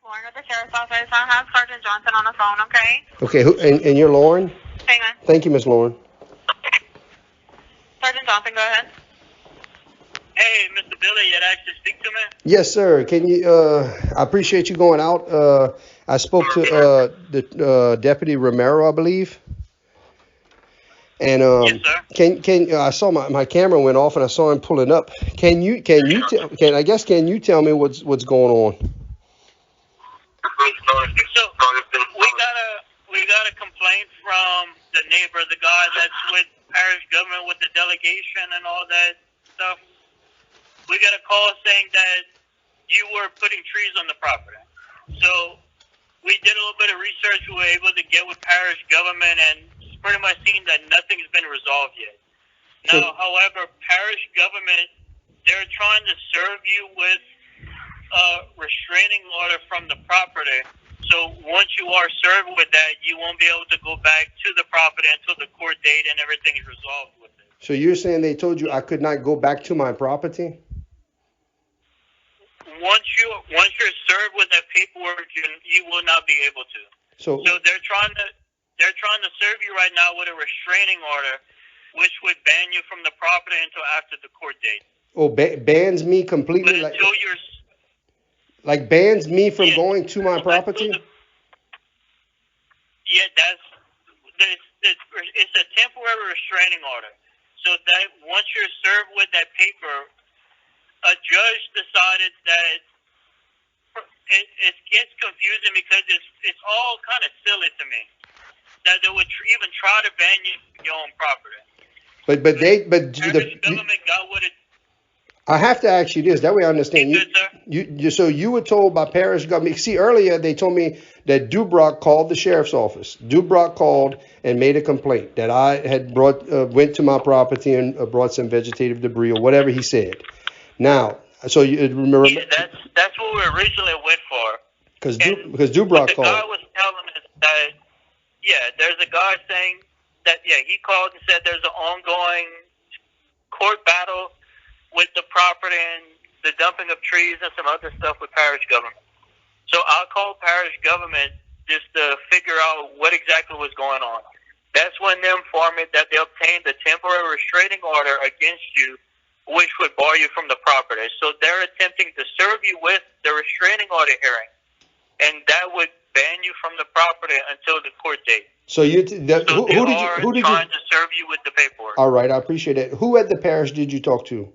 Lauren at the sheriff's office. I have Sergeant Johnson on the phone, okay? Okay, and you're Lauren? Hang on. Thank you, Miss Lauren. Sergeant Johnson, go ahead. Hey, Mr. Billy, you'd actually speak to me? Yes, sir. Can you? I appreciate you going out. I spoke to the Deputy Romero, I believe. And Yes, sir. can I saw my camera went off and I saw him pulling up. Can you tell me what's going on? So we got a complaint from the neighbor, the guy that's with parish government with the delegation and all that stuff. We got a call saying that you were putting trees on the property. So we did a little bit of research. We were able to get with parish government and pretty much seen that nothing's been resolved yet. Now, however, parish government, they're trying to serve you with a restraining order from the property. So once you are served with that, you won't be able to go back to the property until the court date and everything is resolved with it. So you're saying they told you I could not go back to my property? Once you're served with that paperwork, you will not be able to. So they're trying to serve you right now with a restraining order, which would ban you from the property until after the court date. Oh, bans me completely, but until you're bans me from going to my property? It's a temporary restraining order. So that once you're served with that paper, a judge decided that it gets confusing because it's all kind of silly to me that they would even try to ban you from your own property. But the government got what it. I have to ask you this. That way I understand. So you were told by parish government. See, earlier they told me that Dubrock called the sheriff's office. Dubrock called and made a complaint that I had went to my property and brought some vegetative debris or whatever he said. Now, so you remember? Yeah, that's what we originally went for. Because Dubrock called. The guy was telling us that there's a guy saying that he called and said there's an ongoing court battle with the property and the dumping of trees and some other stuff with parish government. So I called parish government just to figure out what exactly was going on. That's when they informed me that they obtained a temporary restraining order against you, which would bar you from the property. So they're attempting to serve you with the restraining order hearing, and that would ban you from the property until the court date. So who did you trying to serve you with the paperwork? All right, I appreciate it. Who at the parish did you talk to?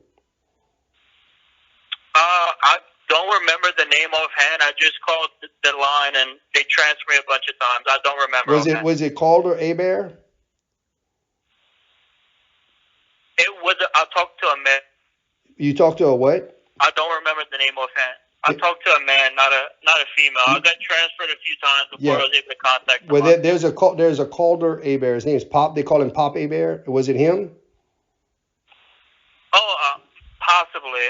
I don't remember the name offhand. I just called the line and they transferred me a bunch of times. I don't remember. Was it Calder Hebert? It was. I talked to a man. You talked to a what? I don't remember the name offhand. I talked to a man, not a female. I got transferred a few times before I was able to contact him. Well, there's a Calder Hebert. His name is Pop. They call him Pop Hebert. Was it him? Oh, possibly.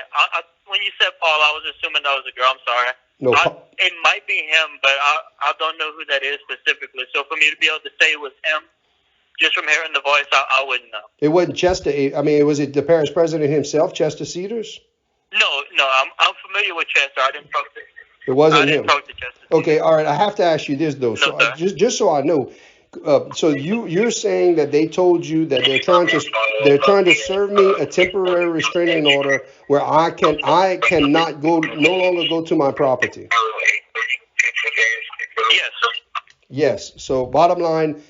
When you said Paul, I was assuming that was a girl. I'm sorry. No, it might be him, but I don't know who that is specifically. So for me to be able to say it was him, just from hearing the voice, I wouldn't know. It wasn't Chester. I mean, was it the parish president himself, Chester Cedars? No, I'm familiar with Chester. I didn't talk to him. It wasn't him. I didn't talk to Chester. Okay, all right. I have to ask you this though. So just so I know, so you're saying that they told you that they're trying to serve me a temporary restraining order where I cannot no longer go to my property. Yes. Yes. So bottom line,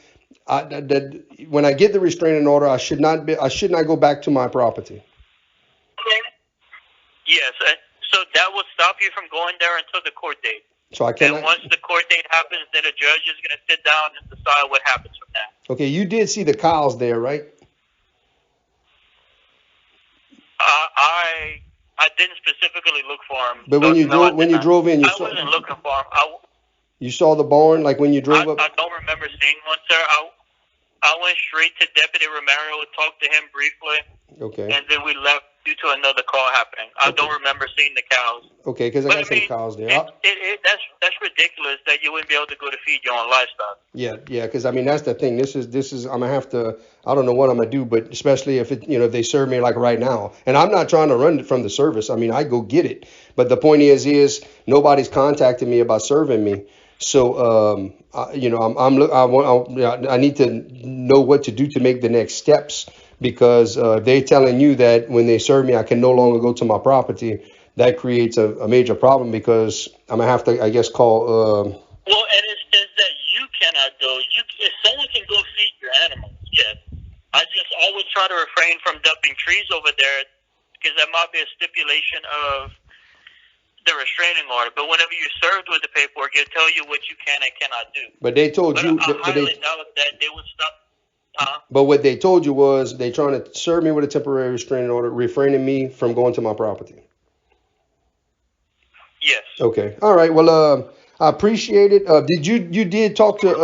when I get the restraining order, I should not go back to my property. Yes. So that will stop you from going there until the court date. So I cannot. And once the court date happens, then a judge is going to sit down and decide what happens from that. Okay, you did see the cows there, right? I didn't specifically look for them. But when you drove in, I wasn't looking for them. You saw the barn, like when you drove up. I don't remember seeing one, sir. I went straight to Deputy Romero, talked to him briefly. Okay. And then we left due to another call happening. I don't remember seeing the cows. Okay, because I got some cows there. That's ridiculous that you wouldn't be able to go to feed your own livestock. Yeah, because I mean that's the thing. This is I'm gonna have to. I don't know what I'm gonna do, but especially if if they serve me like right now, and I'm not trying to run from the service. I mean I go get it, But the point is nobody's contacted me about serving me. So, I need to know what to do to make the next steps, because they're telling you that when they serve me, I can no longer go to my property. That creates a major problem, because I'm gonna have to, I guess, call. Well, and it says that you cannot go. If someone can go feed your animals, yes. I just always try to refrain from dumping trees over there, because that might be a stipulation of the restraining order. But whenever you're served with the paperwork, it'll tell you what you can and cannot do. But they told you. I highly doubt that they would stop. But what they told you was they trying to serve me with a temporary restraining order, refraining me from going to my property. Yes. Okay. All right. Well, I appreciate it. You did talk to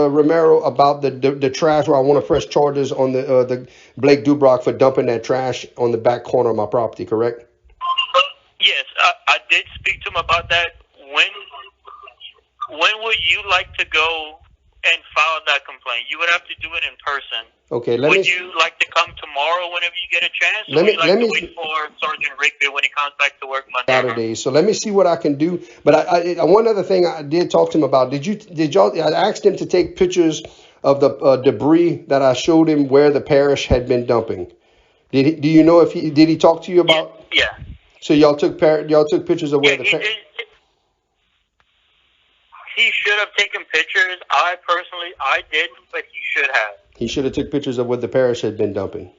Romero about the trash, where I want to press charges on the Blake Dubrock for dumping that trash on the back corner of my property, correct? Yes, I did speak to him about that. When would you like to go and file that complaint? You would have to do it in person. Okay, would you like to come tomorrow whenever you get a chance? Or would you like to wait for Sergeant Rigby when he comes back to work Monday? Saturday. So let me see what I can do. But I one other thing I did talk to him about. Did y'all? I asked him to take pictures of the debris that I showed him where the parish had been dumping. Do you know if did he talk to you about? Yeah. So y'all took pictures of where the parish. He should have taken pictures. I didn't, but he should have. He should have took pictures of what the parish had been dumping.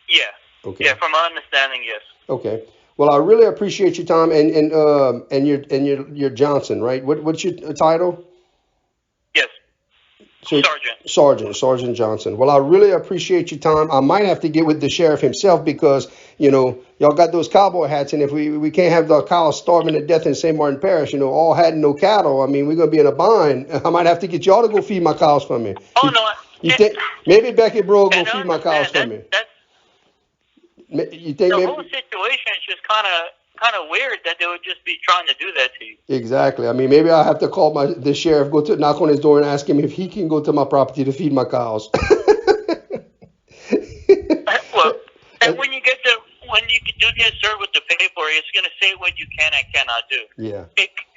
Yeah. Okay. Yeah, from my understanding, yes. Okay. Well, I really appreciate your time, and you're Johnson, right? What's your title? Yes. So, Sergeant Johnson. Well, I really appreciate your time. I might have to get with the sheriff himself, because y'all got those cowboy hats, and if we can't have the cows starving to death in St. Martin Parish, all had no cattle, I mean, we're gonna be in a bind. I might have to get y'all to go feed my cows for me. Oh no! You think maybe Becky Bro will go feed my cows for me? You think the whole situation is just kind of weird that they would just be trying to do that to you. Exactly. I mean, maybe I'll have to call the sheriff, knock on his door and ask him if he can go to my property to feed my cows. Well, and when you do get served with the paperwork, it's going to say what you can and cannot do. Yeah.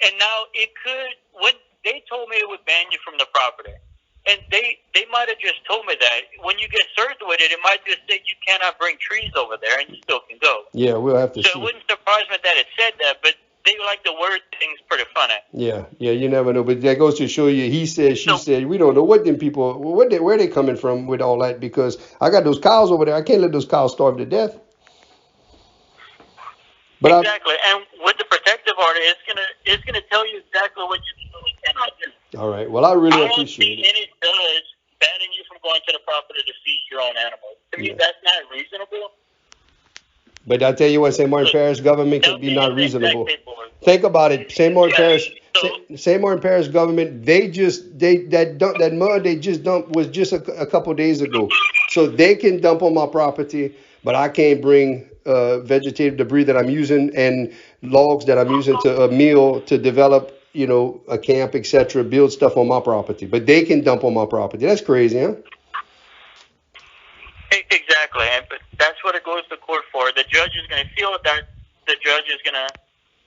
And now it could. What they told me, it would ban you from the property. And they might have just told me that. When you get served with it, it might just say you cannot bring trees over there, and you still can go. Yeah, we'll have to see. So it wouldn't surprise me that it said that, but they like to word things pretty funny. Yeah, you never know. But that goes to show you, he said, she said, we don't know what them people, where they coming from with all that, because I got those cows over there. I can't let those cows starve to death. But exactly, and with the protective order, it's gonna tell you exactly what you can and cannot do. All right. Well, I really appreciate it. I don't see any judge banning you from going to the property to feed your own animals. To me, that's not reasonable. But I tell you what, St. Martin Parish government can be not reasonable. Think about it. St. Martin Parish government, that mud they just dumped was just a couple days ago. So they can dump on my property, but I can't bring vegetative debris that I'm using and logs that I'm using to a meal to develop, a camp, etc., build stuff on my property. But they can dump on my property. That's crazy, huh? Exactly, but that's what it goes to court for. The judge is going to feel that the judge is going to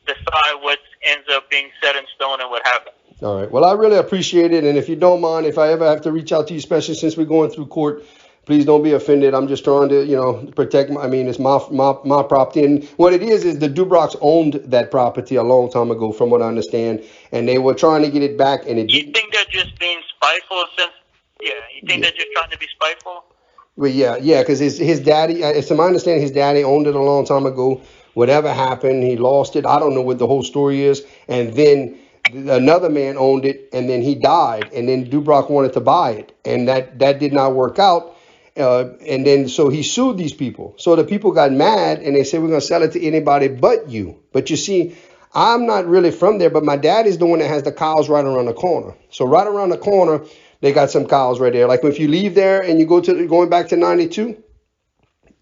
decide what ends up being set in stone and what happens. All right. Well, I really appreciate it. And if you don't mind, if I ever have to reach out to you, especially since we're going through court, please don't be offended. I'm just trying to, protect it's my property. And what it is the Dubrocks owned that property a long time ago, from what I understand. And they were trying to get it back. And you think they're just being spiteful you think they're just trying to be spiteful? Well, yeah, because his daddy, it's to my understanding, his daddy owned it a long time ago. Whatever happened, he lost it. I don't know what the whole story is. And then another man owned it, and then he died. And then Dubrock wanted to buy it, and that did not work out. And then so he sued these people. So the people got mad, and they said, we're going to sell it to anybody but you. But you see, I'm not really from there, but my dad is the one that has the cows right around the corner. So right around the corner, they got some cows right there. Like if you leave there and you going back to 92,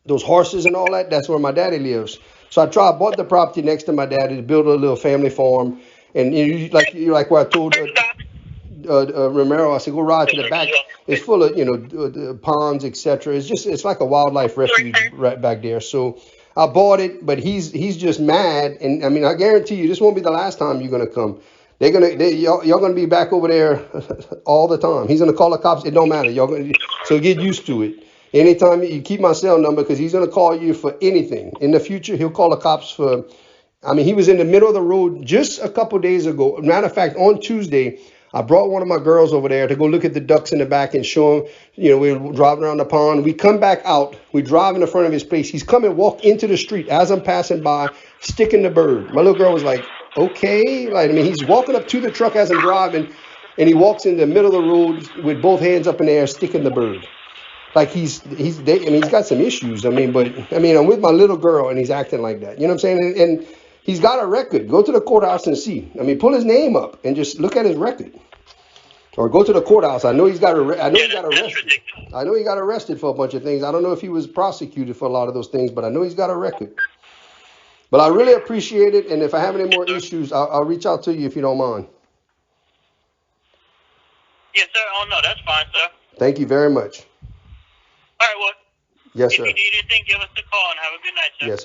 those horses and all that, that's where my daddy lives. So I bought the property next to my daddy to build a little family farm. And like what I told Romero, I said, go ride to the back. It's full of, ponds, etc. It's like a wildlife refuge right back there. So I bought it, but he's just mad. And I mean, I guarantee you, this won't be the last time you're gonna come. Y'all gonna be back over there all the time. He's gonna call the cops. It don't matter. So get used to it. Anytime you keep my cell number, because he's gonna call you for anything. In the future, he'll call the cops for. I mean, he was in the middle of the road just a couple days ago. Matter of fact, on Tuesday, I brought one of my girls over there to go look at the ducks in the back and show him, we were driving around the pond. We come back out. We drive in the front of his place. He's come and walk into the street as I'm passing by, sticking the bird. My little girl was like, okay. Like, I mean, he's walking up to the truck as I'm driving, and he walks in the middle of the road with both hands up in the air, sticking the bird. Like he's got some issues. I'm with my little girl, and he's acting like that. You know what I'm saying? And he's got a record. Go to the courthouse and see. I mean, pull his name up and just look at his record. Or go to the courthouse. I know he got arrested. I know he got arrested for a bunch of things. I don't know if he was prosecuted for a lot of those things, but I know he's got a record. But I really appreciate it. And if I have any more issues, I'll reach out to you if you don't mind. Yes, sir. Oh, no, that's fine, sir. Thank you very much. All right, well, yes, if sir. you need anything, give us a call and have a good night, sir. Yes, sir.